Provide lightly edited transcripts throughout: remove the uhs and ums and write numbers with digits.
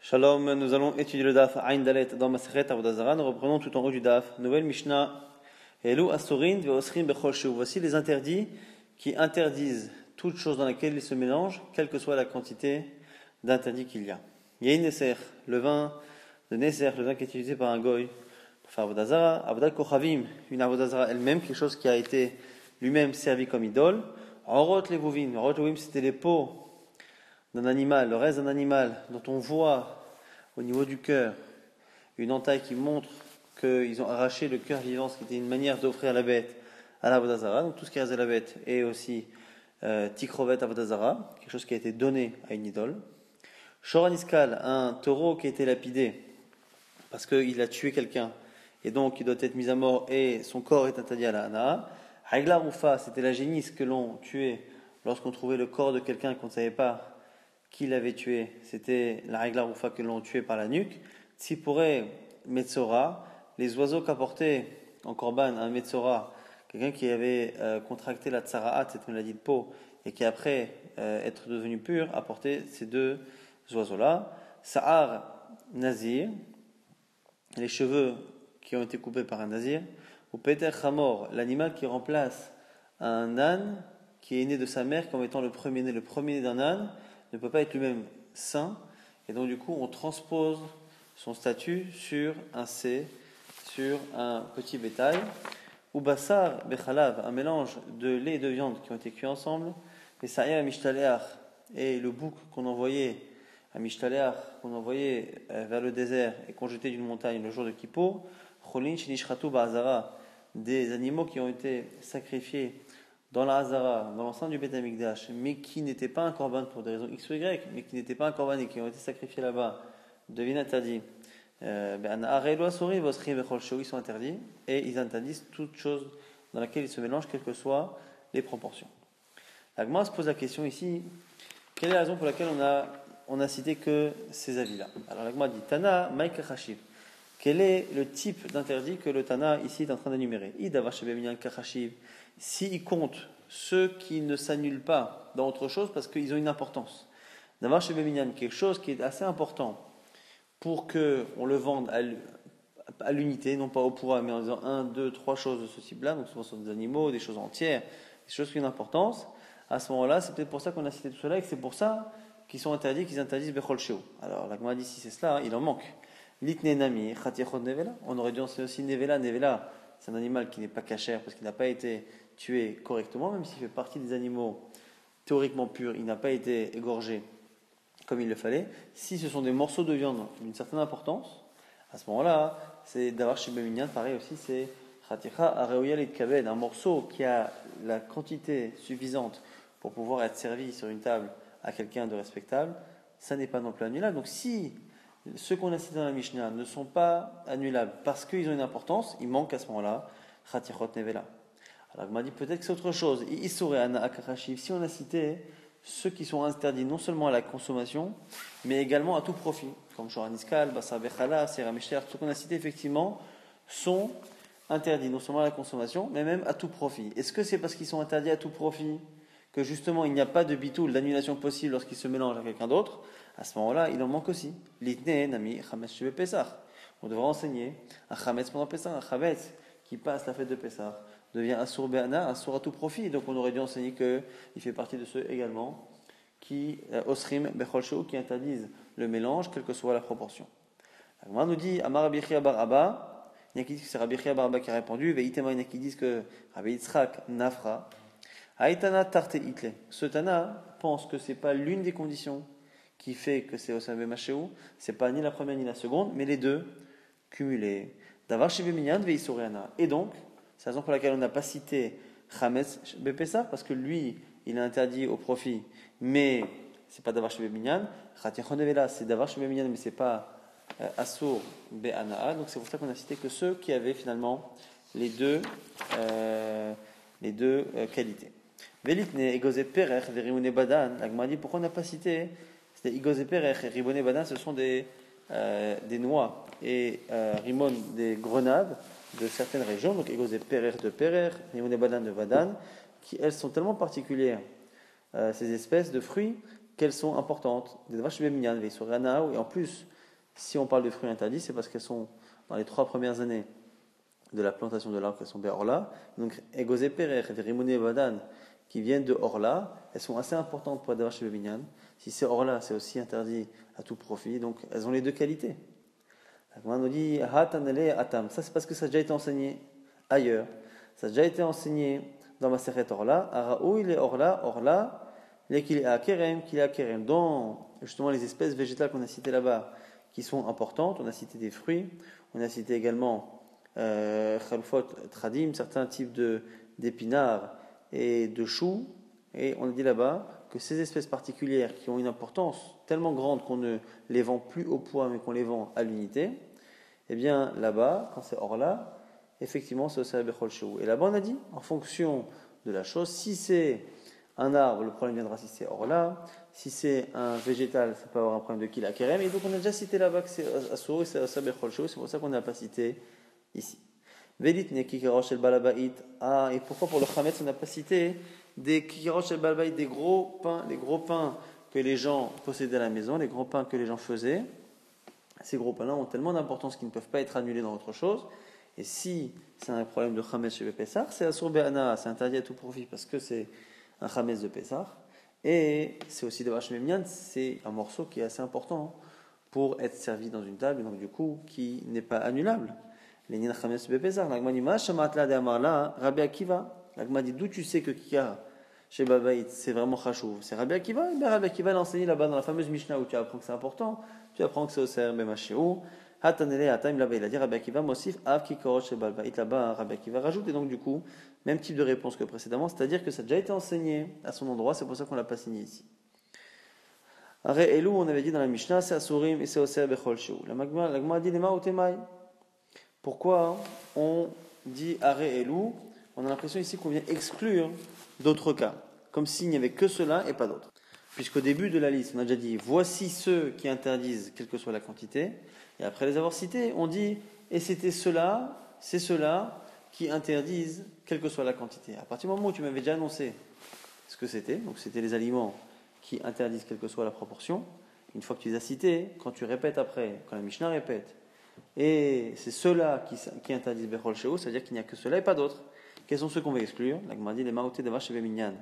Shalom, nous allons étudier le Daf Ain Dalet dans Masechet Avodah Zarah. Nous reprenons tout en haut du Daf. Nouvelle Mishnah. Elu Asorin ve'osrin bechol sheu. Voici les interdits qui interdisent toute chose dans laquelle ils se mélangent, quelle que soit la quantité d'interdits qu'il y a. Yain Neser, le vin de Neser, le vin qui est utilisé par un goy pour faire Avodah Zarah. Avodah Kochavim, une Avodah Zarah elle-même, quelque chose qui a été lui-même servi comme idole. Orot Levuvim, Orot Levuvim, c'était les peaux d'un animal, le reste d'un animal dont on voit au niveau du cœur une entaille qui montre qu'ils ont arraché le cœur vivant, ce qui était une manière d'offrir la bête à la Avodah Zarah. Donc tout ce qui reste de la bête est aussi tikrovet Avodah Zarah, quelque chose qui a été donné à une idole. Shoran Iskal, un taureau qui a été lapidé parce qu'il a tué quelqu'un et donc il doit être mis à mort et son corps est interdit à la Hana. Haigla Rufa, c'était la génisse que l'on tuait lorsqu'on trouvait le corps de quelqu'un et qu'on ne savait pas qui l'avait tué, c'était la règle Rufa que l'on tuait par la nuque. Tsipore Metzora, les oiseaux qu'apportait en korban un Metzora, quelqu'un qui avait contracté la tsaraat, cette maladie de peau, et qui après être devenu pur, apportait ces deux oiseaux-là. Sa'ar Nazir, les cheveux qui ont été coupés par un Nazir. Ou Peter Chamor, l'animal qui remplace un âne qui est né de sa mère comme étant le premier-né. Le premier-né d'un âne ne peut pas être lui-même saint, et donc du coup on transpose son statut sur un C, sur un petit bétail. Ou bassar bechalav, un mélange de lait et de viande qui ont été cuits ensemble. Et sa'ir mishtaleach, et le bouc qu'on envoyait à mishtaleach, qu'on envoyait vers le désert et qu'on jetait d'une montagne le jour de Kippour. Cholin shinishchatu ba'azara, des animaux qui ont été sacrifiés dans la Hazara, dans l'enceinte du Beth Amikdash, mais qui n'étaient pas un korban pour des raisons X ou Y, mais qui n'étaient pas un korban et qui ont été sacrifiés là-bas, deviennent interdits. Ils sont interdits et ils interdisent toute chose dans laquelle ils se mélangent, quelles que soient les proportions. La Gemara se pose la question ici, quelle est la raison pour laquelle on a cité que ces avis-là? Alors la Gemara dit Tana Maïka Khashiv. Quel est le type d'interdit que le Tana ici est en train d'énumérer? S'il compte ceux qui ne s'annulent pas dans autre chose parce qu'ils ont une importance. D'avoir chez Béminyan quelque chose qui est assez important pour qu'on le vende à l'unité, non pas au poids, mais en disant 1, 2, 3 choses de ce type-là, donc souvent ce sont des animaux, des choses entières, des choses qui ont une importance. À ce moment-là, c'est peut-être pour ça qu'on a cité tout cela et que c'est pour ça qu'ils sont interdits, qu'ils interdisent Bechol Sheo. Alors la Gemara dit si c'est cela, il en manque. Litne Nami, Chatiachot Nevela. On aurait dû enseigner aussi Nevela. Nevela, c'est un animal qui n'est pas cachère parce qu'il n'a pas été tué correctement, même s'il fait partie des animaux théoriquement purs, il n'a pas été égorgé comme il le fallait. Si ce sont des morceaux de viande d'une certaine importance, à ce moment-là, c'est d'avoir chez Béminyan, pareil aussi, c'est Chaticha Areoyal et Kaved, un morceau qui a la quantité suffisante pour pouvoir être servi sur une table à quelqu'un de respectable, ça n'est pas non plus annulable. Donc si ceux qu'on a cités dans la Mishnah ne sont pas annulables parce qu'ils ont une importance, il manque à ce moment-là Chatichot Nevela. Alors, il m'a dit peut-être que c'est autre chose. Si on a cité ceux qui sont interdits non seulement à la consommation, mais également à tout profit, comme Shoran Iskal, Bassar Bechala, Sera Mishtер, ceux qu'on a cités effectivement sont interdits non seulement à la consommation, mais même à tout profit. Est-ce que c'est parce qu'ils sont interdits à tout profit que justement il n'y a pas de bitoul, d'annulation possible lorsqu'ils se mélangent à quelqu'un d'autre? À ce moment-là, il en manque aussi. Litne, Nami, Chametz Sheve Pesach. On devrait enseigner un Chametz pendant Pesach, un Chametz qui passe la fête de Pesach devient Asur Be'ana, Asur à tout profit. Donc on aurait dû enseigner qu'il fait partie de ceux également qui, Osrim Bechol Sheu, qui interdisent le mélange, quelle que soit la proportion. La Gemara nous dit Amar Rabbi Chia bar Abba, il y a qui disent que c'est Rabbi Chia bar Abba qui a répondu, Veitema, il y a qui disent que Rabbi Yitzchak Nafra, Aitana Tarte Itle. Ce Tana pense que ce n'est pas l'une des conditions qui fait que c'est Osrim Bemasheu, ce n'est pas ni la première ni la seconde, mais les deux cumulés. D'avar Shebe Minyan Veisuriana. Et donc, c'est la raison pour laquelle on n'a pas cité Chametz Bepesa, parce que lui, il est interdit au profit, mais c'est pas Davar Shebe Minyan. Chatiachon Nevela, c'est Davar Shebe Minyan, mais c'est pas Asur Be'anaa. Donc c'est pour ça qu'on a cité que ceux qui avaient finalement les deux qualités. Velitne, Egose Perech, Verimune Badan. La Gemara dit pourquoi on n'a pas cité, c'était Egose Perech et Ribone Badan, ce sont des noix et Rimon des grenades de certaines régions, donc Egos et Perer de Perer, Rimon et Badan de Badan, qui elles sont tellement particulières, ces espèces de fruits, qu'elles sont importantes. Des vaches bémignan, et en plus, si on parle de fruits interdits, c'est parce qu'elles sont dans les 3 premières années de la plantation de l'arbre, qu'elles sont Orla. Donc, Egozé Perech, Rimone Badan, qui viennent de Orla, elles sont assez importantes pour Davar chez Bémignan. Si c'est Orla, c'est aussi interdit à tout profit. Donc, elles ont les deux qualités. On nous dit Hatanele Atam. Ça, c'est parce que ça a déjà été enseigné ailleurs. Ça a déjà été enseigné dans ma Seret Orla. Araou, il est Orla, qu'il est à Kerem. Dans justement les espèces végétales qu'on a citées là-bas, qui sont importantes, on a cité des fruits, on a cité également Khalfot Tradim, certains types d'épinards et de choux. Et on a dit là-bas que ces espèces particulières qui ont une importance tellement grande qu'on ne les vend plus au poids mais qu'on les vend à l'unité, eh bien là-bas, quand c'est Orla, effectivement c'est aussi Bechol Shehu. Et là-bas on a dit, en fonction de la chose, si c'est un arbre, le problème viendra si c'est Orla, si c'est un végétal, ça peut avoir un problème de Kila Kerem, et donc on a déjà cité là-bas que c'est Asuro et c'est aussi Bechol Shehu, c'est pour ça qu'on n'a pas cité ici. Vedit ne kikarosh el balabait. Ah, et pourquoi pour le Chametz on n'a pas cité des kikarosh el balabait, des gros pains que les gens possédaient à la maison, les gros pains que les gens faisaient. Ces gros pains-là ont tellement d'importance qu'ils ne peuvent pas être annulés dans autre chose. Et si c'est un problème de Chametz chez Pessah, c'est Asur Be'ana, c'est interdit à tout profit parce que c'est un Chametz de Pessah. Et c'est aussi de Vache Memnian, c'est un morceau qui est assez important pour être servi dans une table, et donc du coup qui n'est pas annulable. Les Nina Chametz chez Pessah. L'Agma dit Ma Shamatla de Amarla, Rabbi Akiva. L'Agma dit d'où tu sais que Kika chez Babaït c'est vraiment Chachouv. C'est Rabbi Akiva. Et bien Rabbi Akiva l'a enseigné là-bas dans la fameuse Mishnah où tu apprends que c'est important. Tu apprends que c'est Oser Bemachéou. Hatanele Hatam, là-bas il a dit Rabbi Akiva Mosif Av Kikorosh chez Balbaït. Là-bas Rabbi Akiva rajoute, et donc du coup, même type de réponse que précédemment, c'est-à-dire que ça a déjà été enseigné à son endroit, c'est pour ça qu'on l'a pas signé ici. Are Elou, on avait dit dans la Mishnah, c'est Asurim et c'est Oser Bechol Sheou. L'Agma dit Lema Utemai. Pourquoi on dit Are Elou? On a l'impression ici qu'on vient exclure d'autres cas, comme s'il n'y avait que cela et pas d'autres. Puisqu'au début de la liste, on a déjà dit voici ceux qui interdisent quelle que soit la quantité, et après les avoir cités, on dit et c'est ceux-là qui interdisent quelle que soit la quantité. À partir du moment où tu m'avais déjà annoncé ce que c'était, donc c'était les aliments qui interdisent quelle que soit la proportion, une fois que tu les as cités, quand tu répètes après, quand la Mishnah répète, et c'est ceux-là qui interdisent Bechol Shehu, c'est-à-dire qu'il n'y a que ceux-là et pas d'autres. Quels sont ceux qu'on va exclure? La Gemara dit les Maoté de Vache et Beminyan,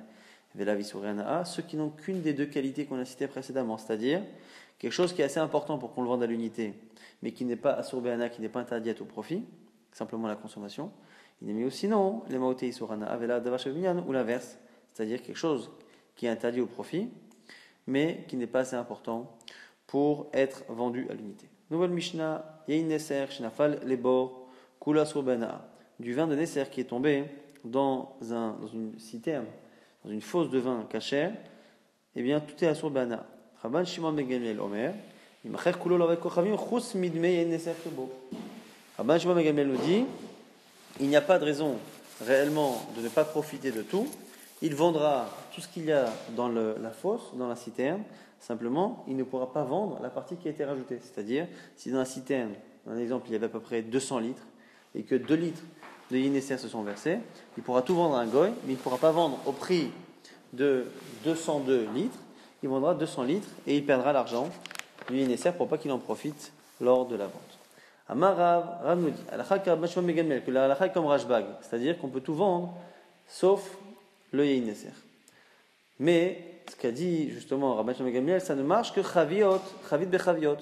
ceux qui n'ont qu'une des deux qualités qu'on a citées précédemment, c'est-à-dire quelque chose qui est assez important pour qu'on le vende à l'unité, mais qui n'est pas Asur-Be'ana, qui n'est pas interdit à tout profit, simplement la consommation. Il est mis aussi non, les Maoté Isurana, Avela de Vache et Beminyan, ou l'inverse, c'est-à-dire quelque chose qui est interdit au profit, mais qui n'est pas assez important pour être vendu à l'unité. Nouvelle Mishnah, Yein Neser, Shinafal, Lebor, Kula Surbana, du vin de Neser qui est tombé dans une citerne, dans une fosse de vin cachère, eh bien tout est à Surbana. Rabban Shimon ben Gamliel Omer, Imacher Kulo Lavet Kochavim, Chus Midme Yein Neser Kebo. Rabban Shimon ben Gamliel nous dit, il n'y a pas de raison réellement de ne pas profiter de tout. Il vendra tout ce qu'il y a dans la fosse, dans la citerne. Simplement, il ne pourra pas vendre la partie qui a été rajoutée. C'est-à-dire, si dans la citerne, dans un exemple, il y avait à peu près 200 litres, et que 2 litres de Yineser se sont versés, il pourra tout vendre à un goy, mais il ne pourra pas vendre au prix de 202 litres. Il vendra 200 litres, et il perdra l'argent du Yineser pour pas qu'il en profite lors de la vente. Amarav, Rav nous dit, que la halakha est comme Rashbag, c'est-à-dire qu'on peut tout vendre, sauf le Yineser. Mais ce qu'a dit justement Rabban Shimon ben Gamliel, ça ne marche que chavit bechaviot,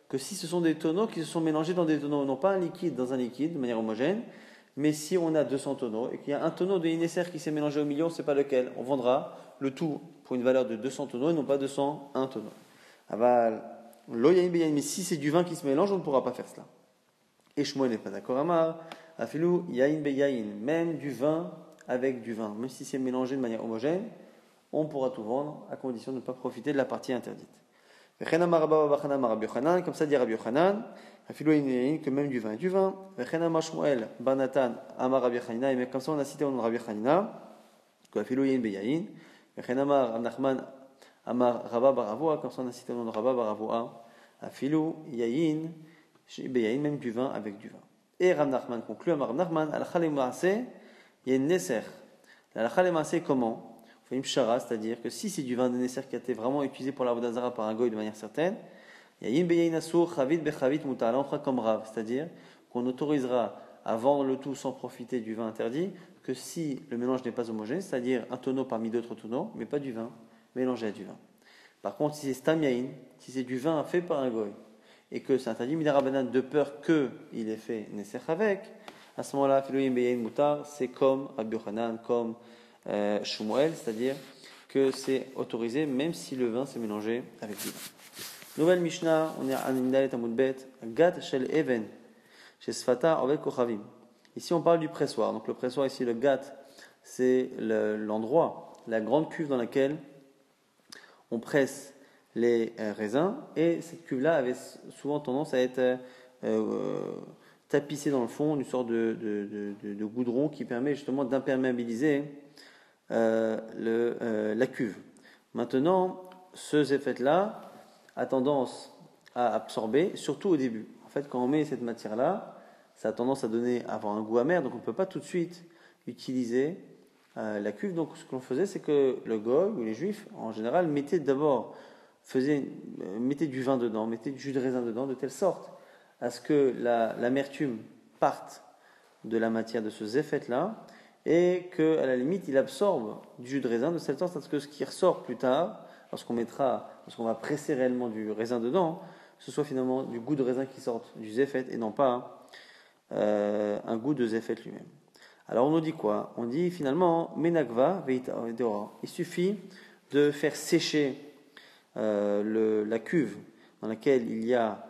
que si ce sont des tonneaux qui se sont mélangés dans des tonneaux, non pas un liquide dans un liquide de manière homogène, mais si on a 200 tonneaux et qu'il y a un tonneau de Yineser qui s'est mélangé au milieu, on ne sait pas lequel, on vendra le tout pour une valeur de 200 tonneaux et non pas 201 tonneaux. Aval, lo yain beyain, mais si c'est du vin qui se mélange, on ne pourra pas faire cela. Et Shmuel n'est pas d'accord. Amar, afilou yain beyain, même du vin avec du vin, même si c'est mélangé de manière homogène, on pourra tout vendre à condition de ne pas profiter de la partie interdite. Comme ça dit Rabbi Yochanan, que même du vin et du vin. Shmuel Banatan Amar Rabbi Chanina, et comme ça on a cité au nom de Rabbi Chanina, que Afilu Yin Beyayin. Amar Nachman Amar Rabba Baravoa, comme ça on a cité au nom de Rabba Baravoa, Afilu Yayin Beyayin, même du vin avec du vin. Et Rav Nachman conclut, Amar Nachman, Al-Khalem Maaseh, il y a une Neser. Al-Khalem Maaseh comment? fait une pshara, c'est-à-dire que si c'est du vin de Nesser qui a été vraiment utilisé pour l'Avodah Zara par un goy de manière certaine, Yayin beyayin asur, chavit bechavit mutar. Là, on fera comme Rav, c'est-à-dire qu'on autorisera à vendre le tout sans profiter du vin interdit que si le mélange n'est pas homogène, c'est-à-dire un tonneau parmi d'autres tonneaux, mais pas du vin, mélangé à du vin. Par contre, si c'est stam yayin, si c'est du vin fait par un goy, et que c'est interdit midarabanan de peur qu'il ait fait Nesser avec, à ce moment-là, filoyim beyayin mutar, c'est comme Rabbi Yochanan, comme Shmuel, c'est-à-dire que c'est autorisé même si le vin s'est mélangé avec du vin. Nouvelle Mishnah, on est à Nindalet Amud Bet, Gat Shel Even, chez Sfata Ovel Kochavim. Ici, on parle du pressoir. Donc, le pressoir, ici, le Gat, c'est l'endroit, la grande cuve dans laquelle on presse les raisins. Et cette cuve-là avait souvent tendance à être tapissée dans le fond, une sorte de goudron qui permet justement d'imperméabiliser la cuve. Maintenant, ce zéphet-là a tendance à absorber, surtout au début. En fait, quand on met cette matière-là, ça a tendance à avoir un goût amer, donc on ne peut pas tout de suite utiliser la cuve. Donc ce qu'on faisait, c'est que le goy ou les juifs, en général, mettaient du vin dedans, mettaient du jus de raisin dedans, de telle sorte à ce que l'amertume parte de la matière de ce zéphet-là, et qu'à la limite, il absorbe du jus de raisin, de telle sorte à ce que ce qui ressort plus tard, lorsqu'on va presser réellement du raisin dedans, ce soit finalement du goût de raisin qui sorte du zéphet et non pas un goût de zéphet lui-même. Alors on nous dit quoi? On dit finalement menagva veita deora. Il suffit de faire sécher la cuve dans laquelle il y a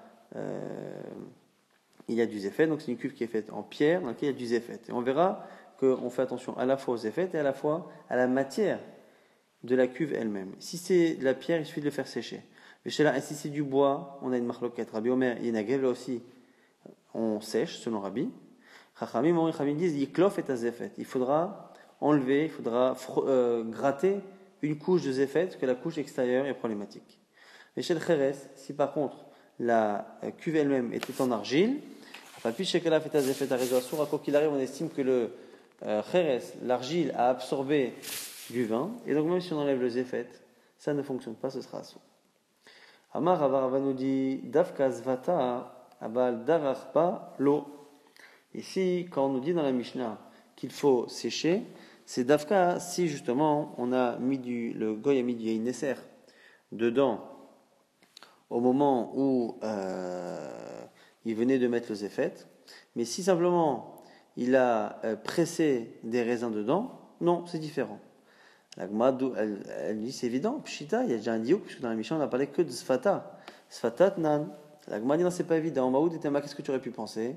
du zéphet. Donc c'est une cuve qui est faite en pierre dans laquelle il y a du zéphet. Et on verra qu'on fait attention à la fois au zéphet et à la fois à la matière de la cuve elle-même. Si c'est de la pierre, il suffit de le faire sécher. Et si c'est du bois, on a une marloquette. Rabbi Omer, Yenagev, là aussi, on sèche, selon Rabbi. Chachamim disent, Yiklof et azefet. Il faudra enlever, il faudra gratter une couche de zéphet, que la couche extérieure est problématique. Et chez le Cheres, si par contre, la cuve elle-même était en argile, quoi qu'il arrive, on estime que le Cheres, l'argile, a absorbé du vin, et donc même si on enlève le zéphet, ça ne fonctionne pas, ce sera assourd. Amar Rava nous dit Dafka zvata abal darachpa lo. Ici, quand on nous dit dans la Mishnah qu'il faut sécher, c'est Dafka si justement on a le goy a mis du Nesser dedans au moment où il venait de mettre le zéphet, mais si simplement il a pressé des raisins dedans, non, c'est différent. La Gemara, elle dit c'est évident, Pshita, il y a déjà un diouk, puisque dans la Mishnah on n'a parlé que de Sfata. Sfatat nan. La Gemara dit non, c'est pas évident. Maoud et Tema, qu'est-ce que tu aurais pu penser?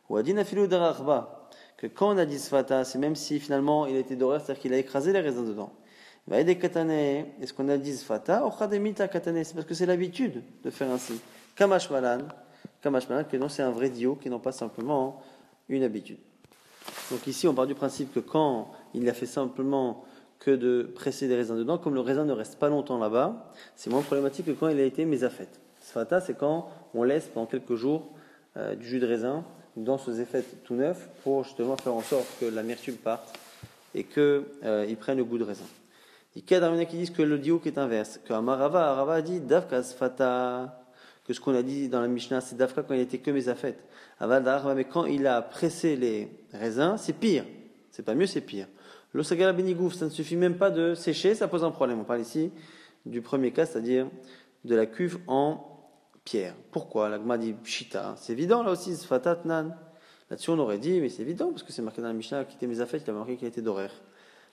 Ou Adina filou darachba, que quand on a dit Sfata, c'est même si finalement il a été doré, c'est-à-dire qu'il a écrasé les raisins dedans. Va aider katane, est-ce qu'on a dit Sfata? Ochademita katane, c'est parce que c'est l'habitude de faire ainsi. Kamash malan, que non, c'est un vrai diouk et non pas simplement une habitude. Donc ici, on part du principe que quand il a fait simplement que de presser des raisins dedans, comme le raisin ne reste pas longtemps là-bas, c'est moins problématique que quand il a été mésafet. Sfata, c'est quand on laisse pendant quelques jours du jus de raisin dans ce zéphet tout neuf pour justement faire en sorte que l'amertume parte et qu'il prenne le goût de raisin. Il y a d'Arméniens qui disent que le diouk est inverse, que Rava a dit Davka Sfata, que ce qu'on a dit dans la Mishnah, c'est Davka quand il était que mésafet. Mais quand il a pressé les raisins, c'est pire. C'est pas mieux, c'est pire. L'osagala benigouf, ça ne suffit même pas de sécher, ça pose un problème. On parle ici du premier cas, c'est-à-dire de la cuve en pierre. Pourquoi? La Gemara dit Pshita. C'est évident là aussi, Sfatat nan. Là-dessus on aurait dit, mais c'est évident, parce que c'est marqué dans la Mishnah, qui était mésafet, il a marqué qu'il était d'horaire.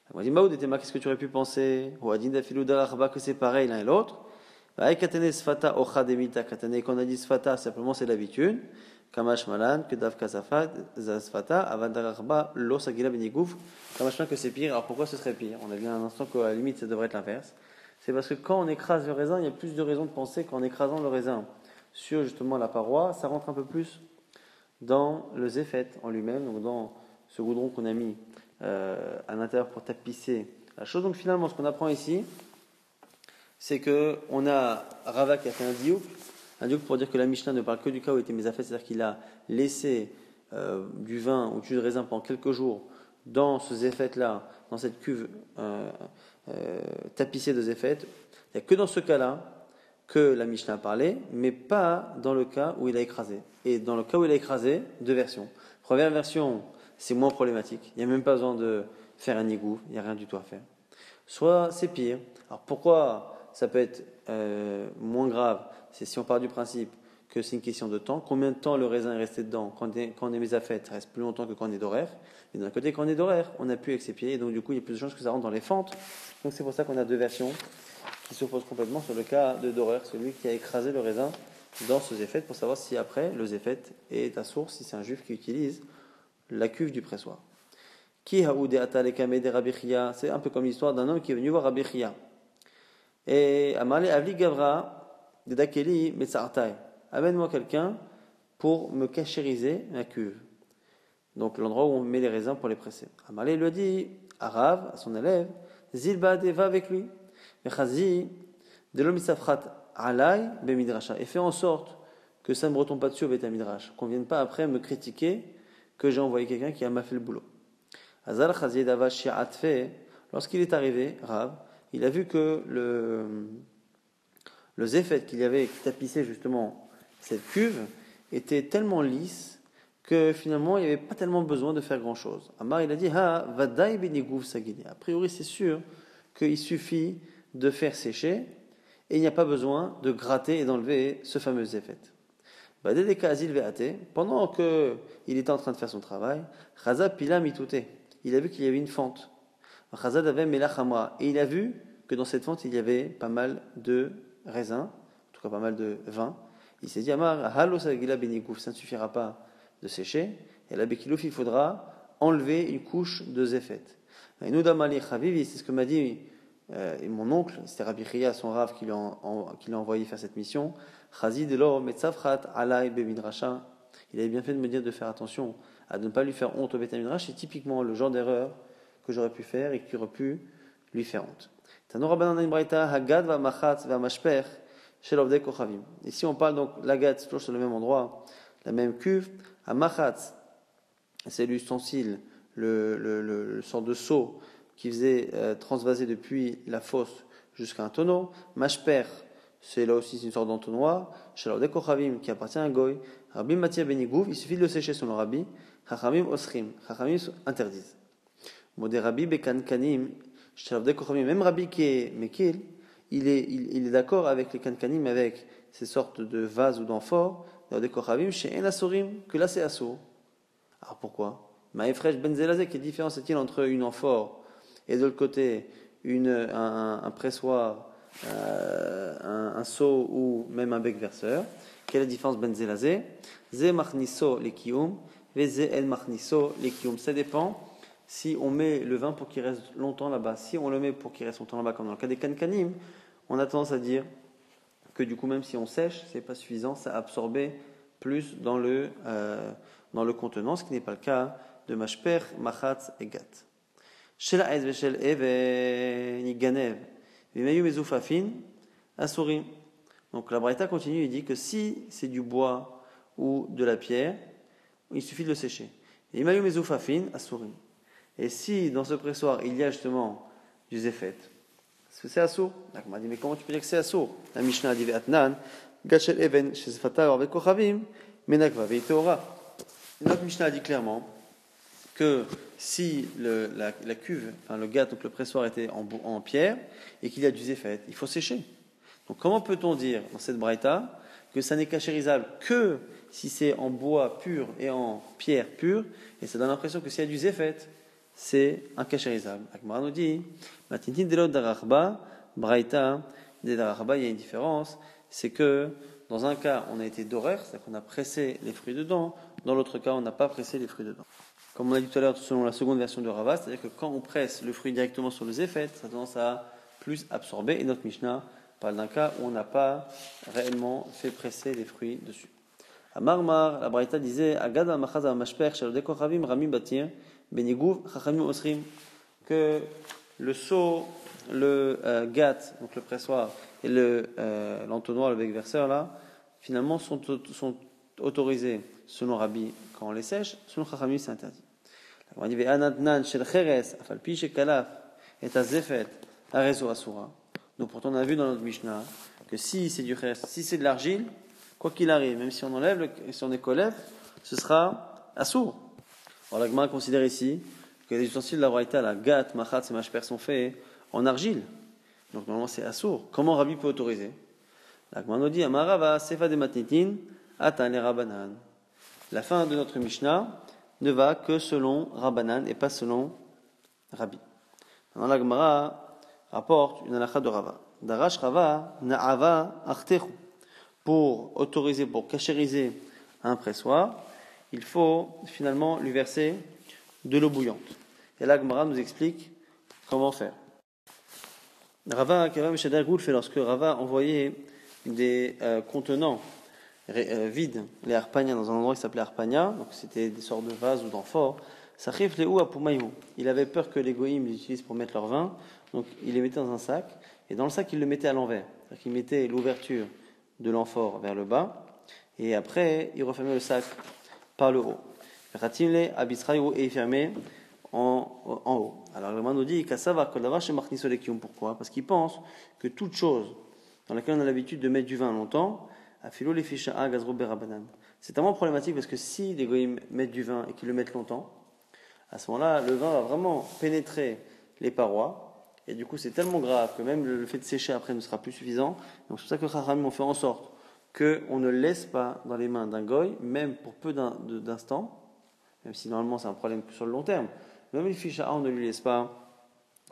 La Gemara dit Maoud et Tema, qu'est-ce que tu aurais pu penser? Ou Adin dafilou darachba, que c'est pareil l'un et l'autre. Katane Sfata ochademita katane. Quand on a dit Sfata, simplement c'est l'habitude. Kamash malan, que davka sfata, avandarachba, lo sagila benigouf. Kamash malan, que c'est pire. Alors pourquoi ce serait pire? On a vu un instant qu'à la limite ça devrait être l'inverse. C'est parce que quand on écrase le raisin, il y a plus de raisons de penser qu'en écrasant le raisin sur justement la paroi, ça rentre un peu plus dans le zéphet en lui-même, donc dans ce goudron qu'on a mis à l'intérieur pour tapisser la chose. Donc finalement, ce qu'on apprend ici, c'est que on a Rava qui a fait un diouk pour dire que la Mishnah ne parle que du cas où il était mésafet, c'est-à-dire qu'il a laissé du vin ou du jus de raisin pendant quelques jours dans ce zéfet-là, dans cette cuve tapissée de zéfet, il n'y a que dans ce cas-là que la Mishnah a parlé, mais pas dans le cas où il a écrasé. Et dans le cas où il a écrasé, deux versions. Première version, c'est moins problématique. Il n'y a même pas besoin de faire un égout, il n'y a rien du tout à faire. Soit c'est pire. Alors pourquoi ça peut être moins grave? C'est si on part du principe que c'est une question de temps. Combien de temps le raisin est resté dedans? Quand on est mis à fête, ça reste plus longtemps que quand on est d'horaire. Et d'un côté, quand on est d'horaire, on n'a plus avec ses pieds. Et donc du coup, il y a plus de chances que ça rentre dans les fentes. Donc c'est pour ça qu'on a deux versions qui s'opposent complètement sur le cas de d'horaire, celui qui a écrasé le raisin dans ce zéfet, pour savoir si après le zéfet est à source, si c'est un juif qui utilise la cuve du pressoir. C'est un peu comme l'histoire d'un homme qui est venu voir Rabbi Chia. Et Amale Avli Gavra de Dakeli Metzartai. Amène-moi quelqu'un pour me cachériser ma cuve. Donc l'endroit où on met les raisins pour les presser. Amale lui a dit à Rav, à son élève, Zilbad et va avec lui. Mechazi de l'omisafrat alay bemidrasha. Et fais en sorte que ça ne me retombe pas dessus au Beth Midrash. Qu'on ne vienne pas après me critiquer que j'ai envoyé quelqu'un qui m'a fait le boulot. Azal Chazi Dava Shi'atfe, lorsqu'il est arrivé, Rav, il a vu que le zéfet qu'il y avait qui tapissait justement cette cuve était tellement lisse que finalement il n'y avait pas tellement besoin de faire grand chose. Amar il a dit Ha vadai benigouv sagini. A priori c'est sûr qu'il suffit de faire sécher et il n'y a pas besoin de gratter et d'enlever ce fameux zéfet. Pendant qu'il était en train de faire son travail, Chaza pila mitute. Il a vu qu'il y avait une fente. Chazad avait melach hamra. Et il a vu que dans cette fente, il y avait pas mal de raisins, en tout cas pas mal de vin. Il s'est dit, Amar, halo sagila beniguf, ça ne suffira pas de sécher. Et la bekilouf, il faudra enlever une couche de zéfet. Et nous damali chavivi, c'est ce que m'a dit mon oncle, c'était Rabbi Chia, son rave, qui l'a envoyé faire cette mission. Chazid lo metzavchat alay bemidrasha. Il avait bien fait de me dire de faire attention à ne pas lui faire honte au Beth Midrash. C'est typiquement le genre d'erreur que j'aurais pu faire et qui aurait pu lui faire honte. Ici on parle donc l'agad, c'est toujours sur le même endroit, la même cuve. Hamachatz, c'est l'ustensile, le sort de seau qui faisait transvaser depuis la fosse jusqu'à un tonneau. Mashper, c'est là aussi une sorte d'entonnoir. Shelovdei Kochavim, qui appartient à un goy. Rabbi Matia Benigouv, il suffit de le sécher selon le rabbi. Chachamim osrim, Chachamim interdisent. Modé Rabbi Bekankanim, Shelovdei Kochavim, même Rabbi qui est Mekil, il est d'accord avec les Kankanim, avec ces sortes de vases ou d'amphores. Shelovdei Kochavim, chez En Asorim, que là c'est Assour. Alors pourquoi? Maefresh Benzelazé, quelle différence est-il entre une amphore et de l'autre côté un pressoir, un seau ou même un bec verseur? Quelle est la différence benzelazé? Ze machniso lekiyum, ve ze el machniso lekiyum. Ça dépend si on met le vin pour qu'il reste longtemps là-bas. Si on le met pour qu'il reste longtemps là-bas, comme dans le cas des kankanim, on a tendance à dire que du coup, même si on sèche, c'est pas suffisant, ça a absorbé plus dans le contenant, ce qui n'est pas le cas de mashper, machatz et gat. Shel ha'ez veshel even iganev, v'mayu mezufafin asurim. Donc la Braïta continue et dit que si c'est du bois ou de la pierre, il suffit de le sécher. V'mayu mezufafin asurim. Et si dans ce pressoir il y a justement du zéfet, est-ce que c'est assour? On m'a dit mais comment tu peux dire que c'est assour? La Mishnah a dit ve'atnan gachel even shezfata avec kochavim menakva ve'iteora. Notre Mishnah a dit clairement que si la cuve, enfin le gâte, donc le pressoir était en pierre et qu'il y a du zéfet, il faut sécher. Donc comment peut-on dire dans cette braïta que ça n'est cachérisable que si c'est en bois pur et en pierre pure, et ça donne l'impression que s'il y a du zéfet, c'est incachérisable. Akmara nous dit, Matintin delot darachba, braïta, des darachba, il y a une différence, c'est que dans un cas on a été d'horaire, c'est-à-dire qu'on a pressé les fruits dedans, dans l'autre cas on n'a pas pressé les fruits dedans. Comme on a dit tout à l'heure, selon la seconde version de Rava, c'est-à-dire que quand on presse le fruit directement sur le zéfet, ça a tendance à plus absorber. Et notre Mishnah parle d'un cas où on n'a pas réellement fait presser les fruits dessus. À Marmar, la Braïta disait Agad al-Machaz al-Mashper, Shalodei Kochavim, Rami Batir, Benigouv, Chachamim Osrim, que le seau, le gat, donc le pressoir, et l'entonnoir, le bec verseur, là, finalement sont autorisés selon Rabbi quand on les sèche, selon Chachamim c'est interdit. On dit Ve'anatnan shel cheres, afalpi shekalaf, et azefet, arezo asura. Donc pourtant on a vu dans notre Mishnah que si c'est du cheres, si c'est de l'argile, quoi qu'il arrive, même si on enlève, si on écolève, ce sera assour. Alors la Gemara considère ici que les ustensiles de la royauté, la gat, machat et mashper sont faits en argile. Donc normalement c'est assour. Comment Rabbi peut autoriser? La Gemara nous dit Amarava sefa de matnitin atan le Rabbanan. La fin de notre Mishnah ne va que selon Rabbanan et pas selon Rabbi. Maintenant la Gemara rapporte une halakha de Rava. Darash Rava na'ava achtechu. Pour autoriser, pour cachériser un pressoir, il faut finalement lui verser de l'eau bouillante. Et là, Gemara nous explique comment faire. Rava fait lorsque Rava envoyait des contenants vides, les harpania, dans un endroit qui s'appelait harpania, donc c'était des sortes de vases ou d'amphores. Sachif les à Poumaïou. Il avait peur que les goïms les utilisent pour mettre leur vin, donc il les mettait dans un sac, et dans le sac il le mettait à l'envers. C'est-à-dire qu'il mettait l'ouverture de l'amphore vers le bas, et après il refermait le sac par le haut. Et il fermait en haut. Alors le nous dit pourquoi? Parce qu'il pense que toute chose dans laquelle on a l'habitude de mettre du vin longtemps, c'est tellement problématique parce que si les goïms mettent du vin et qu'ils le mettent longtemps, à ce moment-là, le vin va vraiment pénétrer les parois. Et du coup, c'est tellement grave que même le fait de sécher après ne sera plus suffisant. Donc, c'est pour ça que Chachamim ont fait en sorte qu'on ne laisse pas dans les mains d'un goy, même pour peu d'instants, même si normalement c'est un problème sur le long terme. Même les fiches on ne lui laisse pas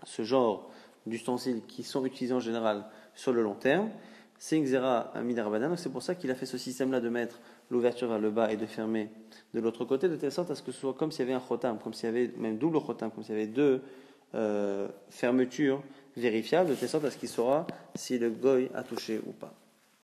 ce genre d'ustensiles qui sont utilisés en général sur le long terme. C'est une xéra à Midarbanan. Donc, c'est pour ça qu'il a fait ce système-là de mettre l'ouverture vers le bas et de fermer de l'autre côté, de telle sorte à ce que ce soit comme s'il y avait un chotam, comme s'il y avait même double chotam, comme s'il y avait deux fermeture vérifiable, de telle sorte à ce qu'il saura si le goy a touché ou pas.